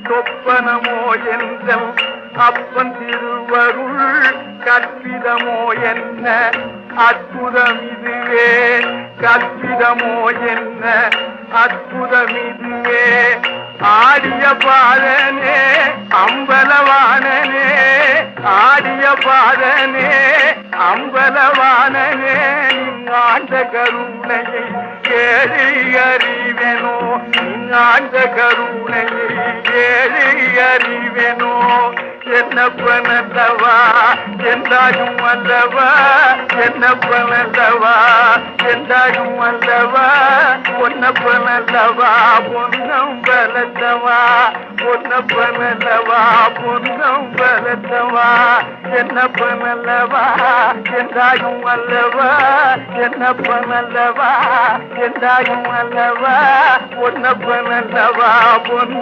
சொப்பனமோ என்றல் அப்பன் திருவருள் கற்பிதமோ என்ன அற்புதம் இதுவே கற்பிதமோ என்ன அற்புதம் இதுவே ஆடிய பாதனே அம்பலவானனே ஆடிய பாதனே அம்பலவானனே நீங்காண்ட கருணையை ஏழை அறிவேனோ நீங்காண்ட கருணையை ஏழை அறிவேனோ என்னப்பனல்லவா என்றாயும் அல்லவா என்னப்பனல்லவா என்றாயும் அல்லவா பொன்னப்பனல்லவா பொன்னம் பலத்தவா பொன்னப்பனல்லவா பொன்னம் பலத்தவா என்னப்பனல்லவா என்றாயும் அல்லவா என்னப்பனல்லவா என்றாயும் அல்லவா பொன்னப்பனல்லவா பொன்ன